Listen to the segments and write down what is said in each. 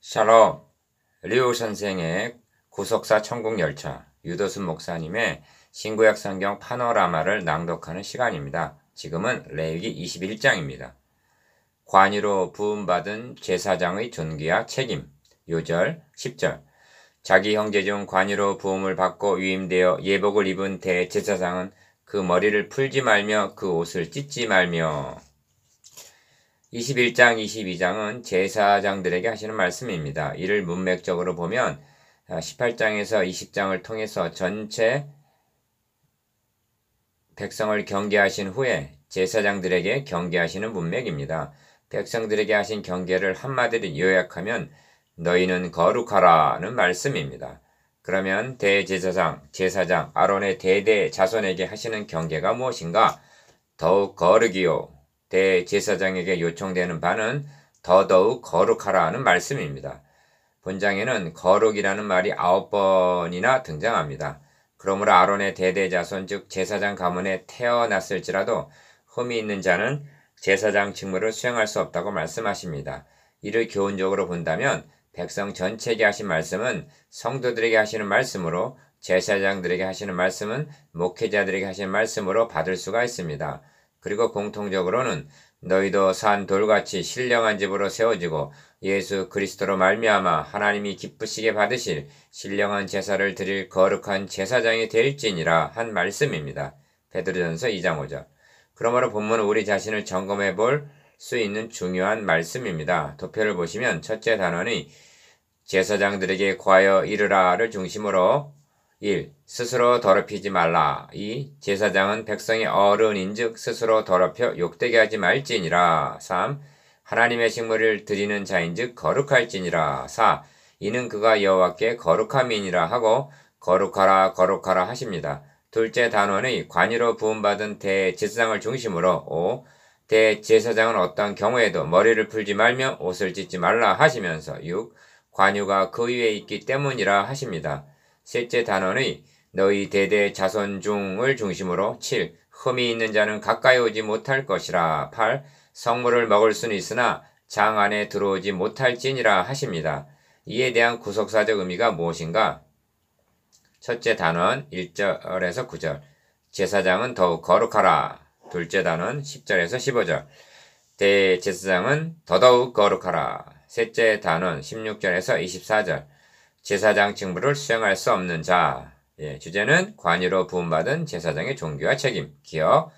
샬롬, 리오 선생의 구속사 천국열차, 유도순 목사님의 신구약 성경 파노라마를 낭독하는 시간입니다. 지금은 레위기 21장입니다. 관유로 부음받은 제사장의 존귀와 책임, 요절 10절. 자기 형제 중 관유로 부음을 받고 위임되어 예복을 입은 대제사장은 그 머리를 풀지 말며 그 옷을 찢지 말며. 21장, 22장은 제사장들에게 하시는 말씀입니다. 이를 문맥적으로 보면 18장에서 20장을 통해서 전체 백성을 경계하신 후에 제사장들에게 경계하시는 문맥입니다. 백성들에게 하신 경계를 한마디로 요약하면 너희는 거룩하라는 말씀입니다. 그러면 대제사장, 제사장, 아론의 대대 자손에게 하시는 경계가 무엇인가? 더욱 거룩이요. 대제사장에게 요청되는 바는 더더욱 거룩하라는 말씀입니다. 본장에는 거룩이라는 말이 9번이나 등장합니다. 그러므로 아론의 대대자손 즉 제사장 가문에 태어났을지라도 흠이 있는 자는 제사장 직무를 수행할 수 없다고 말씀하십니다. 이를 교훈적으로 본다면 백성 전체에게 하신 말씀은 성도들에게 하시는 말씀으로 제사장들에게 하시는 말씀은 목회자들에게 하시는 말씀으로 받을 수가 있습니다. 그리고 공통적으로는 너희도 산 돌같이 신령한 집으로 세워지고 예수 그리스도로 말미암아 하나님이 기쁘시게 받으실 신령한 제사를 드릴 거룩한 제사장이 될지니라 한 말씀입니다. 베드로전서 2장 5절. 그러므로 본문은 우리 자신을 점검해 볼 수 있는 중요한 말씀입니다. 도표를 보시면 첫째 단원이 제사장들에게 과여 이르라를 중심으로 1. 스스로 더럽히지 말라. 2. 제사장은 백성의 어른인즉 스스로 더럽혀 욕되게 하지 말지니라. 3. 하나님의 식물을 드리는 자인즉 거룩할지니라. 4. 이는 그가 여호와께 거룩함이니라 하고 거룩하라 거룩하라 하십니다. 둘째 단원의 관유로 부음받은 대제사장을 중심으로 5. 대제사장은 어떤 경우에도 머리를 풀지 말며 옷을 찢지 말라 하시면서 6. 관유가 그 위에 있기 때문이라 하십니다. 셋째 단원의 너희 대대 자손 중을 중심으로 7. 흠이 있는 자는 가까이 오지 못할 것이라. 8. 성물을 먹을 수는 있으나 장 안에 들어오지 못할지니라 하십니다. 이에 대한 구속사적 의미가 무엇인가? 첫째 단원 1절에서 9절. 제사장은 더욱 거룩하라. 둘째 단원 10절에서 15절. 대제사장은 더더욱 거룩하라. 셋째 단원 16절에서 24절. 제사장 직무를 수행할 수 없는 자. 주제는 관유로 부음받은 제사장의 존귀와 책임. 기억.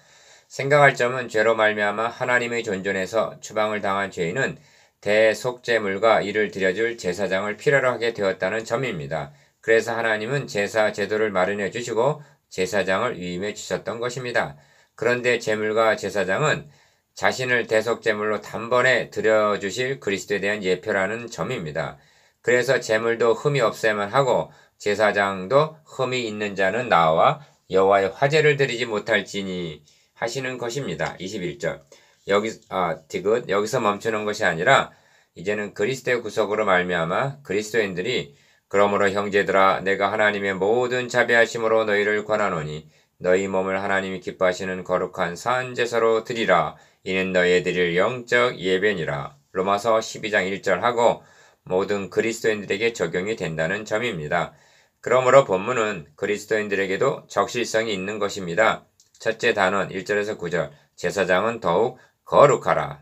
생각할 점은 죄로 말미암아 하나님의 존존에서 추방을 당한 죄인은 대속제물과 이를 드려줄 제사장을 필요로 하게 되었다는 점입니다. 그래서 하나님은 제사 제도를 마련해 주시고 제사장을 위임해 주셨던 것입니다. 그런데 제물과 제사장은 자신을 대속제물로 단번에 드려주실 그리스도에 대한 예표라는 점입니다. 그래서 제물도 흠이 없어야만 하고 제사장도 흠이 있는 자는 나와 여호와의 화제를 드리지 못할지니 하시는 것입니다. 21절. 디귿 여기서 멈추는 것이 아니라 이제는 그리스도의 구속으로 말미암아 그리스도인들이 그러므로 형제들아 내가 하나님의 모든 자비하심으로 너희를 권하노니 너희 몸을 하나님이 기뻐하시는 거룩한 산 제사로 드리라. 이는 너희의 드릴 영적 예배니라. 로마서 12장 1절 하고 모든 그리스도인들에게 적용이 된다는 점입니다. 그러므로 본문은 그리스도인들에게도 적실성이 있는 것입니다. 첫째 단원 1절에서 9절. 제사장은 더욱 거룩하라.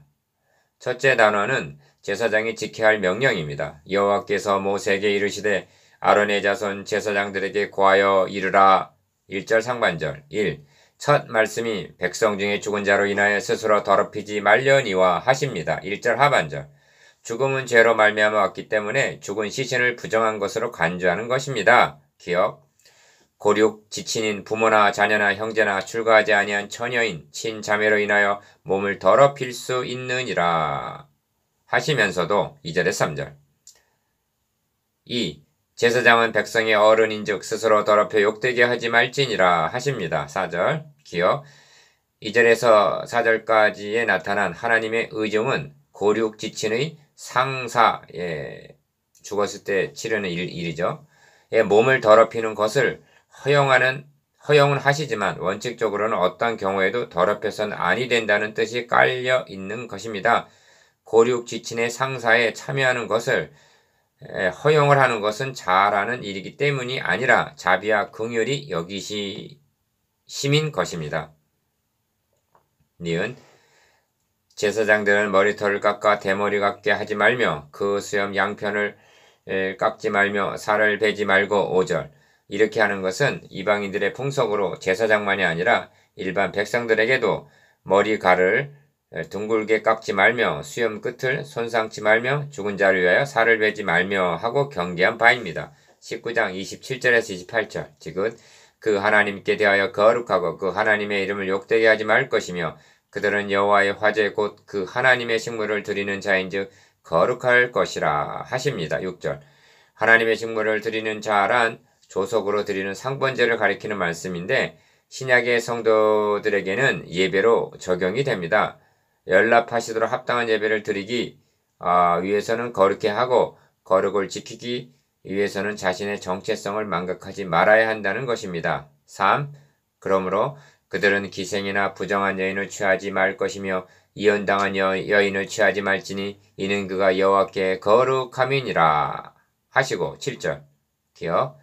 첫째 단원은 제사장이 지켜야 할 명령입니다. 여호와께서 모세에게 이르시되 아론의 자손 제사장들에게 고하여 이르라. 1절 상반절 1. 첫 말씀이 백성 중에 죽은 자로 인하여 스스로 더럽히지 말려니와 하십니다. 1절 하반절. 죽음은 죄로 말미암아 왔기 때문에 죽은 시신을 부정한 것으로 간주하는 것입니다. 기억. 고륙, 지친인 부모나 자녀나 형제나 출가하지 아니한 처녀인, 친자매로 인하여 몸을 더럽힐 수 있느니라 하시면서도 2절에 3절. 2. 제사장은 백성의 어른인즉 스스로 더럽혀 욕되게 하지 말지니라 하십니다. 4절. 기억. 2절에서 4절까지에 나타난 하나님의 의중은 고륙 지친의 상사, 죽었을 때 치르는 일이죠. 몸을 더럽히는 것을 허용은 하시지만 원칙적으로는 어떤 경우에도 더럽혀선 아니 된다는 뜻이 깔려 있는 것입니다. 고륙 지친의 상사에 참여하는 것을 허용을 하는 것은 잘하는 일이기 때문이 아니라 자비와 긍휼이 여기심인 것입니다. 니은 제사장들은 머리털을 깎아 대머리 같게 하지 말며 그 수염 양편을 깎지 말며 살을 베지 말고 5절 이렇게 하는 것은 이방인들의 풍속으로 제사장만이 아니라 일반 백성들에게도 머리가를 둥글게 깎지 말며 수염 끝을 손상치 말며 죽은 자를 위하여 살을 베지 말며 하고 경계한 바입니다. 19장 27절에서 28절 지금 그 하나님께 대하여 거룩하고 그 하나님의 이름을 욕되게 하지 말 것이며 그들은 여호와의 화제 곧 그 하나님의 식물을 드리는 자인즉 거룩할 것이라 하십니다. 6절 하나님의 식물을 드리는 자란 조속으로 드리는 상번제를 가리키는 말씀인데 신약의 성도들에게는 예배로 적용이 됩니다. 연락하시도록 합당한 예배를 드리기 위해서는 거룩해 하고 거룩을 지키기 위해서는 자신의 정체성을 망각하지 말아야 한다는 것입니다. 3. 그러므로 그들은 기생이나 부정한 여인을 취하지 말 것이며 이혼당한 여인을 취하지 말지니 이는 그가 여호와께 거룩함이니라 하시고 7절 기억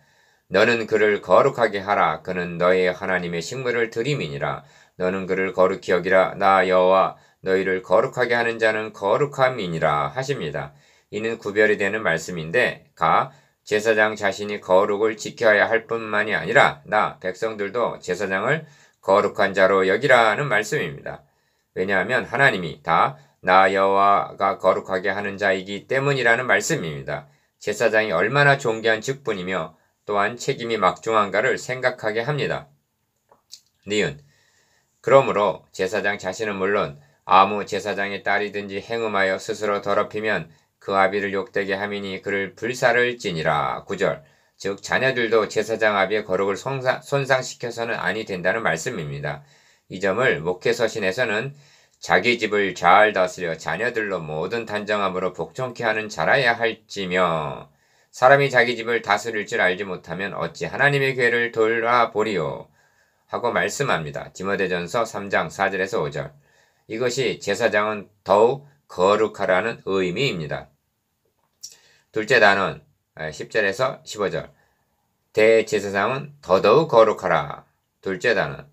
너는 그를 거룩하게 하라 그는 너의 하나님의 식물을 드림이니라 너는 그를 거룩히 여기라 나 여호와 너희를 거룩하게 하는 자는 거룩함이니라 하십니다. 이는 구별이 되는 말씀인데 제사장 자신이 거룩을 지켜야 할 뿐만이 아니라 나 백성들도 제사장을 거룩한 자로 여기라는 말씀입니다. 왜냐하면 하나님이 나 여호와가 거룩하게 하는 자이기 때문이라는 말씀입니다. 제사장이 얼마나 존귀한 직분이며 또한 책임이 막중한가를 생각하게 합니다. 니은 그러므로 제사장 자신은 물론 아무 제사장의 딸이든지 행음하여 스스로 더럽히면 그 아비를 욕되게 함이니 그를 불사를지니라. 9절 즉 자녀들도 제사장 아비의 거룩을 손상시켜서는 아니 된다는 말씀입니다. 이 점을 목회서신에서는 자기 집을 잘 다스려 자녀들로 모든 단정함으로 복종케 하는 자라야 할지며 사람이 자기 집을 다스릴 줄 알지 못하면 어찌 하나님의 교회를 돌아보리요 하고 말씀합니다. 디모데전서 3장 4절에서 5절 이것이 제사장은 더욱 거룩하라는 의미입니다. 둘째 단원 10절에서 15절 대제사장은 더더욱 거룩하라. 둘째 단원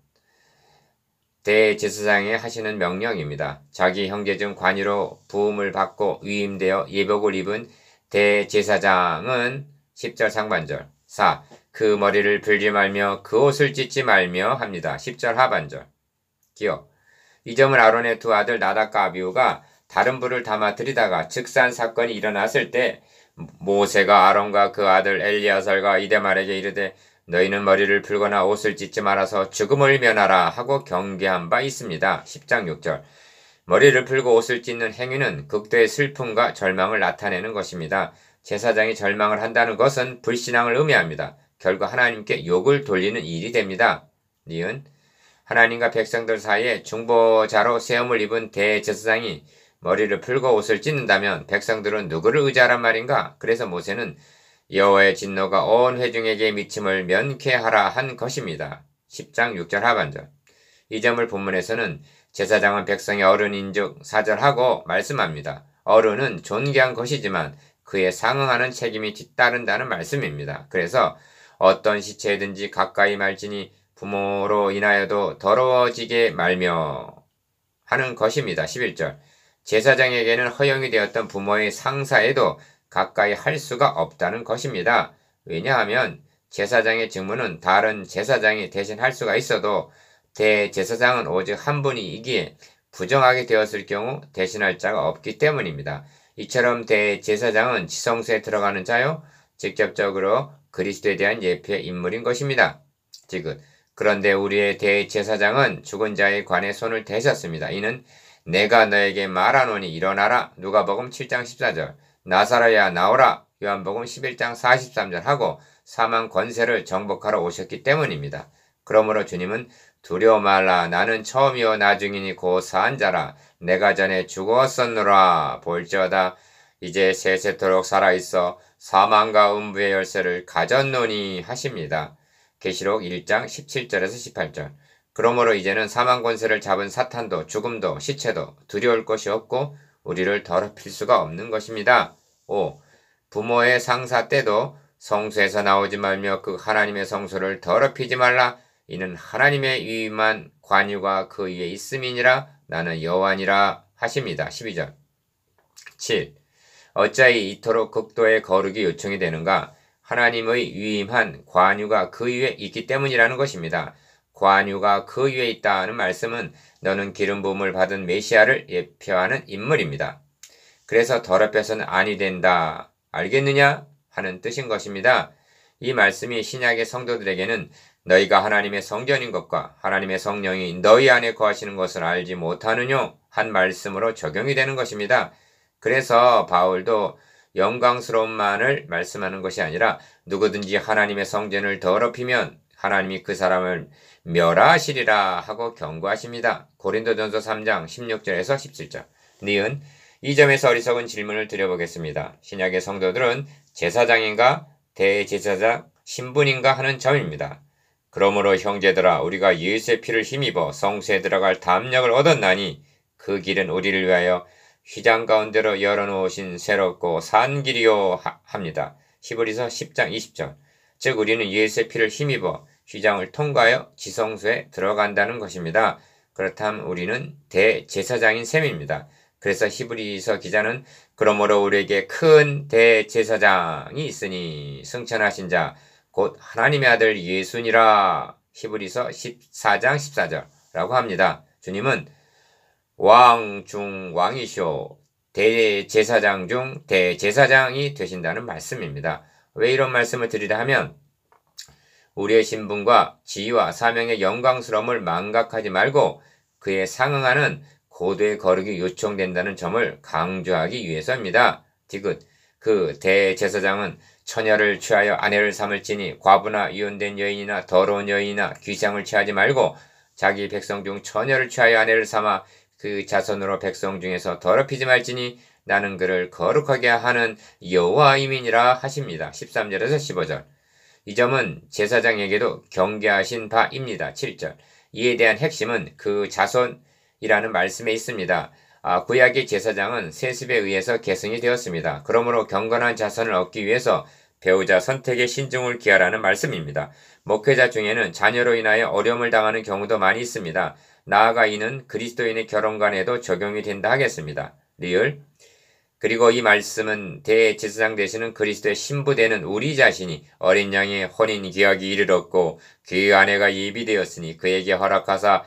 대제사장이 하시는 명령입니다. 자기 형제 중 관이로 부음을 받고 위임되어 예복을 입은 대제사장은 10절 상반절 4. 그 머리를 풀지 말며 그 옷을 찢지 말며 합니다. 10절 하반절 기억 이 점을 아론의 두 아들 나답과 아비후가 다른 불을 담아 들이다가 즉산 사건이 일어났을 때 모세가 아론과 그 아들 엘리야살과 이데말에게 이르되 너희는 머리를 풀거나 옷을 찢지 말아서 죽음을 면하라 하고 경계한 바 있습니다. 10장 6절 머리를 풀고 옷을 찢는 행위는 극도의 슬픔과 절망을 나타내는 것입니다. 제사장이 절망을 한다는 것은 불신앙을 의미합니다. 결국 하나님께 욕을 돌리는 일이 됩니다. 니은 하나님과 백성들 사이에 중보자로 세움을 입은 대제사장이 머리를 풀고 옷을 찢는다면 백성들은 누구를 의지하란 말인가? 그래서 모세는 여호와의 진노가 온 회중에게 미침을 면케하라 한 것입니다. 10장 6절 하반절 이 점을 본문에서는 제사장은 백성의 어른인즉 사절하고 말씀합니다. 어른은 존귀한 것이지만 그에 상응하는 책임이 뒤따른다는 말씀입니다. 그래서 어떤 시체든지 가까이 말지니 부모로 인하여도 더러워지게 말며 하는 것입니다. 11절 제사장에게는 허용이 되었던 부모의 상사에도 가까이 할 수가 없다는 것입니다. 왜냐하면 제사장의 직무는 다른 제사장이 대신할 수가 있어도 대제사장은 오직 한 분이기에 부정하게 되었을 경우 대신할 자가 없기 때문입니다. 이처럼 대제사장은 지성소에 들어가는 자요 직접적으로 그리스도에 대한 예표의 인물인 것입니다. 그런데 우리의 대제사장은 죽은 자의 관에 손을 대셨습니다. 이는 내가 너에게 말하노니 일어나라 누가복음 7장 14절 나사로야 나오라 요한복음 11장 43절 하고 사망 권세를 정복하러 오셨기 때문입니다. 그러므로 주님은 두려워 말라 나는 처음이요 나중이니 곧 사한 자라 내가 전에 죽었었노라 볼지어다 이제 세세토록 살아있어 사망과 음부의 열쇠를 가졌노니 하십니다. 계시록 1장 17절에서 18절 그러므로 이제는 사망 권세를 잡은 사탄도 죽음도 시체도 두려울 것이 없고 우리를 더럽힐 수가 없는 것입니다. 5. 부모의 상사 때도 성소에서 나오지 말며 그 하나님의 성소를 더럽히지 말라. 이는 하나님의 위임한 관유가 그 위에 있음이니라. 나는 여호와니라 하십니다. 12절. 7. 어찌하여 이토록 극도의 거룩이 요청이 되는가? 하나님의 위임한 관유가 그 위에 있기 때문이라는 것입니다. 관유가 그 위에 있다는 말씀은 너는 기름 부음을 받은 메시아를 예표하는 인물입니다. 그래서 더럽혀서는 아니 된다. 알겠느냐? 하는 뜻인 것입니다. 이 말씀이 신약의 성도들에게는 너희가 하나님의 성전인 것과 하나님의 성령이 너희 안에 거하시는 것을 알지 못하느뇨? 한 말씀으로 적용이 되는 것입니다. 그래서 바울도 영광스러움만을 말씀하는 것이 아니라 누구든지 하나님의 성전을 더럽히면 하나님이 그 사람을 멸하시리라 하고 경고하십니다. 고린도전서 3장 16절에서 17절. 니은 이 점에서 어리석은 질문을 드려보겠습니다. 신약의 성도들은 제사장인가 대제사장 신분인가 하는 점입니다. 그러므로 형제들아 우리가 예수의 피를 힘입어 성소에 들어갈 담력을 얻었나니 그 길은 우리를 위하여 휘장 가운데로 열어놓으신 새롭고 산 길이요 합니다. 히브리서 10장 20절. 즉 우리는 예수의 피를 힘입어 휘장을 통과하여 지성소에 들어간다는 것입니다. 그렇다면 우리는 대제사장인 셈입니다. 그래서 히브리서 기자는 그러므로 우리에게 큰 대제사장이 있으니 승천하신 자 곧 하나님의 아들 예수니라. 히브리서 14장 14절라고 합니다. 주님은 왕 중 왕이시오 대제사장 중 대제사장이 되신다는 말씀입니다. 왜 이런 말씀을 드리려 하면 우리의 신분과 지위와 사명의 영광스러움을 망각하지 말고 그에 상응하는 고도의 거룩이 요청된다는 점을 강조하기 위해서입니다. 디귿 그 대제사장은 처녀를 취하여 아내를 삼을지니 과부나 이혼된 여인이나 더러운 여인이나 귀상을 취하지 말고 자기 백성 중 처녀를 취하여 아내를 삼아 그 자손으로 백성 중에서 더럽히지 말지니 나는 그를 거룩하게 하는 여호와임이니라 하십니다. 13절에서 15절. 이 점은 제사장에게도 경계하신 바입니다. 7절. 이에 대한 핵심은 그 자손이라는 말씀에 있습니다. 구약의 제사장은 세습에 의해서 계승이 되었습니다. 그러므로 경건한 자손을 얻기 위해서 배우자 선택에 신중을 기하라는 말씀입니다. 목회자 중에는 자녀로 인하여 어려움을 당하는 경우도 많이 있습니다. 나아가 이는 그리스도인의 결혼관에도 적용이 된다 하겠습니다. 리을. 그리고 이 말씀은 대제사장 되시는 그리스도의 신부되는 우리 자신이 어린 양의 혼인 기약이 이르렀고 그 아내가 예비되었으니 그에게 허락하사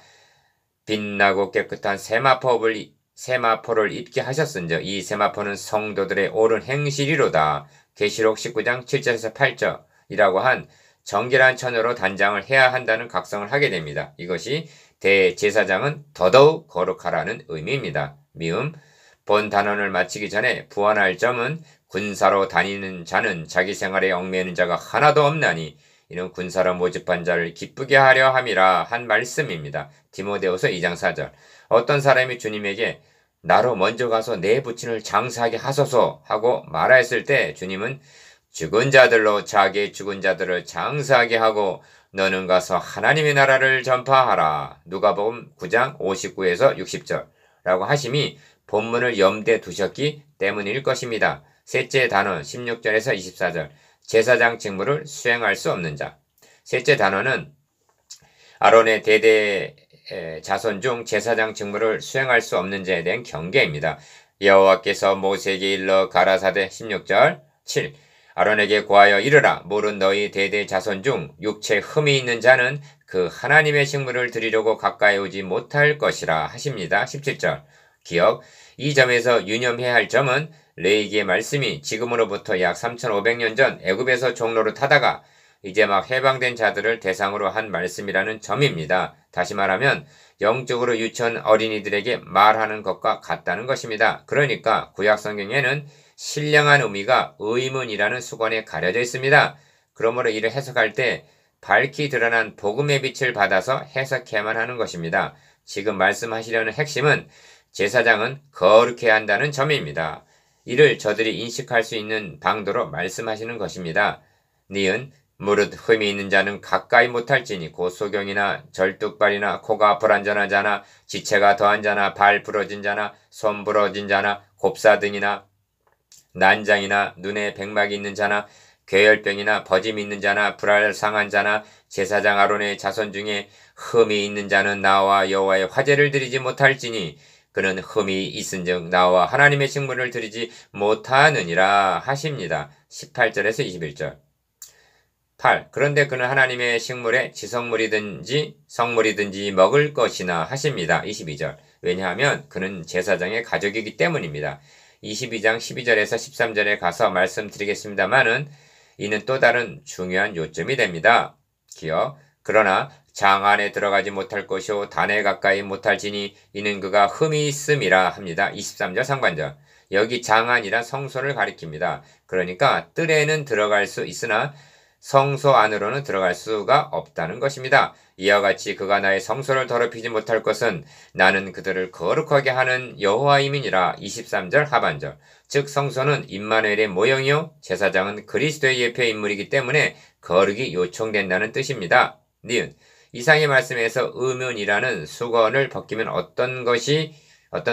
빛나고 깨끗한 세마포를 입게 하셨은즉 이 세마포는 성도들의 옳은 행실이로다. 계시록 19장 7절에서 8절이라고 한 정결한 처녀로 단장을 해야 한다는 각성을 하게 됩니다. 이것이 대제사장은 더더욱 거룩하라는 의미입니다. 미음. 본 단원을 마치기 전에 부원할 점은 군사로 다니는 자는 자기 생활에 얽매이는 자가 하나도 없나니 이는 군사로 모집한 자를 기쁘게 하려 함이라 한 말씀입니다. 디모데후서 2장 4절. 어떤 사람이 주님에게 나로 먼저 가서 내 부친을 장사하게 하소서 하고 말하였을 때 주님은 죽은 자들로 자기의 죽은 자들을 장사하게 하고 너는 가서 하나님의 나라를 전파하라. 누가복음 9장 59에서 60절 라고 하심이 본문을 염두에 두셨기 때문일 것입니다. 셋째 단원 16절에서 24절. 제사장 직무를 수행할 수 없는 자. 셋째 단원은 아론의 대대 자손 중 제사장 직무를 수행할 수 없는 자에 대한 경계입니다. 여호와께서 모세에게 일러 가라사대 16절 7. 아론에게 고하여 이르라. 모른 너희 대대 자손 중 육체 흠이 있는 자는 그 하나님의 식물을 드리려고 가까이 오지 못할 것이라 하십니다. 17절. 기억. 이 점에서 유념해야 할 점은 레위기의 말씀이 지금으로부터 약 3500년 전 애굽에서 종로를 타다가 이제 막 해방된 자들을 대상으로 한 말씀이라는 점입니다. 다시 말하면 영적으로 유치원 어린이들에게 말하는 것과 같다는 것입니다. 그러니까 구약 성경에는 신령한 의미가 의문이라는 수건에 가려져 있습니다. 그러므로 이를 해석할 때 밝히 드러난 복음의 빛을 받아서 해석해야만 하는 것입니다. 지금 말씀하시려는 핵심은 제사장은 거룩해야 한다는 점입니다. 이를 저들이 인식할 수 있는 방도로 말씀하시는 것입니다. 니은 무릇 흠이 있는 자는 가까이 못할지니 곧 소경이나 절뚝발이나 코가 불안전한 자나 지체가 더한 자나 발 부러진 자나 손 부러진 자나 곱사 등이나 난장이나 눈에 백막이 있는 자나 괴혈병이나 버짐이 있는 자나 불알상한 자나 제사장 아론의 자손 중에 흠이 있는 자는 나와 여호와의 화제를 드리지 못할지니 그는 흠이 있은즉 나와 하나님의 식물을 드리지 못하느니라 하십니다. 18절에서 21절. 8. 그런데 그는 하나님의 식물에 지성물이든지 성물이든지 먹을 것이나 하십니다. 22절. 왜냐하면 그는 제사장의 가족이기 때문입니다. 22장 12절에서 13절에 가서 말씀드리겠습니다마는 이는 또 다른 중요한 요점이 됩니다. 기억. 그러나 장 안에 들어가지 못할 것이요 단에 가까이 못할지니 이는 그가 흠이 있음이라 합니다. 23절 상반절. 여기 장 안이란 성소를 가리킵니다. 그러니까 뜰에는 들어갈 수 있으나 성소 안으로는 들어갈 수가 없다는 것입니다. 이와 같이 그가 나의 성소를 더럽히지 못할 것은 나는 그들을 거룩하게 하는 여호와임이니라. 23절 하반절. 즉 성소는 임마누엘의 모형이요 제사장은 그리스도의 예표의 인물이기 때문에 거룩이 요청된다는 뜻입니다. 니은 이상의 말씀에서 의문이라는 수건을 벗기면 어떤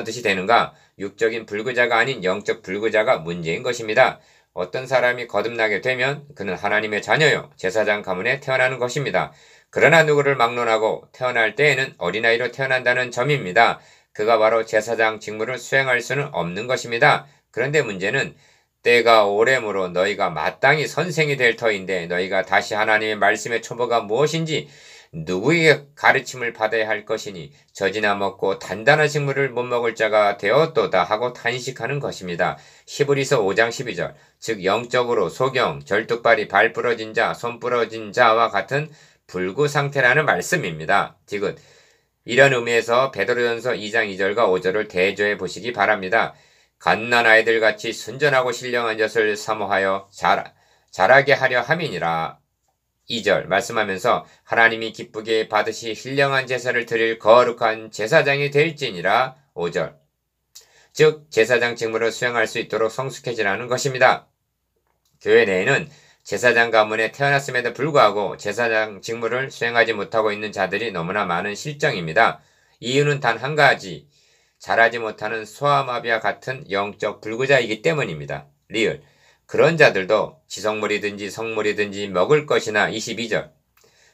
뜻이 되는가? 육적인 불구자가 아닌 영적 불구자가 문제인 것입니다. 어떤 사람이 거듭나게 되면 그는 하나님의 자녀요 제사장 가문에 태어나는 것입니다. 그러나 누구를 막론하고 태어날 때에는 어린아이로 태어난다는 점입니다. 그가 바로 제사장 직무를 수행할 수는 없는 것입니다. 그런데 문제는 때가 오래므로 너희가 마땅히 선생이 될 터인데 너희가 다시 하나님의 말씀의 초보가 무엇인지 누구에게 가르침을 받아야 할 것이니 젖이나 먹고 단단한 식물을 못 먹을 자가 되었도다 하고 탄식하는 것입니다. 히브리서 5장 12절. 즉 영적으로 소경, 절뚝발이 발 부러진 자, 손 부러진 자와 같은 불구 상태라는 말씀입니다. 디귿. 이런 의미에서 베드로전서 2장 2절과 5절을 대조해 보시기 바랍니다. 갓난아이들 같이 순전하고 신령한 젖을 사모하여 자라게 하려 함이니라. 2절 말씀하면서 하나님이 기쁘게 받으시 신령한 제사를 드릴 거룩한 제사장이 될지니라. 5절 즉 제사장 직무를 수행할 수 있도록 성숙해지라는 것입니다. 교회 내에는 제사장 가문에 태어났음에도 불구하고 제사장 직무를 수행하지 못하고 있는 자들이 너무나 많은 실정입니다. 이유는 단 한 가지, 자라지 못하는 소아마비와 같은 영적 불구자이기 때문입니다. 리을 그런 자들도 지성물이든지 성물이든지 먹을 것이나 22절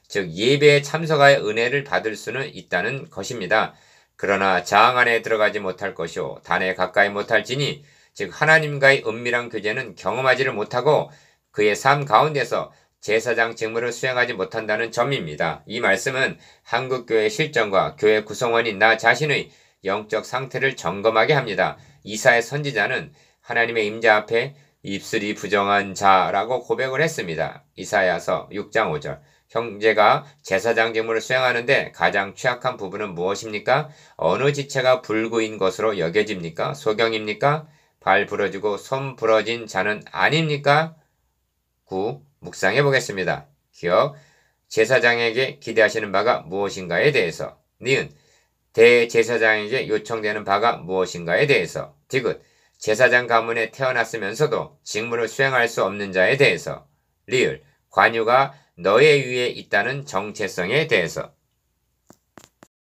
즉 예배에 참석하여 은혜를 받을 수는 있다는 것입니다. 그러나 장 안에 들어가지 못할 것이요 단에 가까이 못할지니 즉 하나님과의 은밀한 교제는 경험하지를 못하고 그의 삶 가운데서 제사장 직무를 수행하지 못한다는 점입니다. 이 말씀은 한국교회의 실정과 교회 구성원인 나 자신의 영적 상태를 점검하게 합니다. 이사야 선지자는 하나님의 임재 앞에 입술이 부정한 자라고 고백을 했습니다. 이사야서 6장 5절 형제가 제사장 직무를 수행하는데 가장 취약한 부분은 무엇입니까? 어느 지체가 불구인 것으로 여겨집니까? 소경입니까? 발 부러지고 손 부러진 자는 아닙니까? 9. 묵상해 보겠습니다. 기억 제사장에게 기대하시는 바가 무엇인가에 대해서 니은 대제사장에게 요청되는 바가 무엇인가에 대해서 디귿 제사장 가문에 태어났으면서도 직무를 수행할 수 없는 자에 대해서 리을 관유가 너의 위에 있다는 정체성에 대해서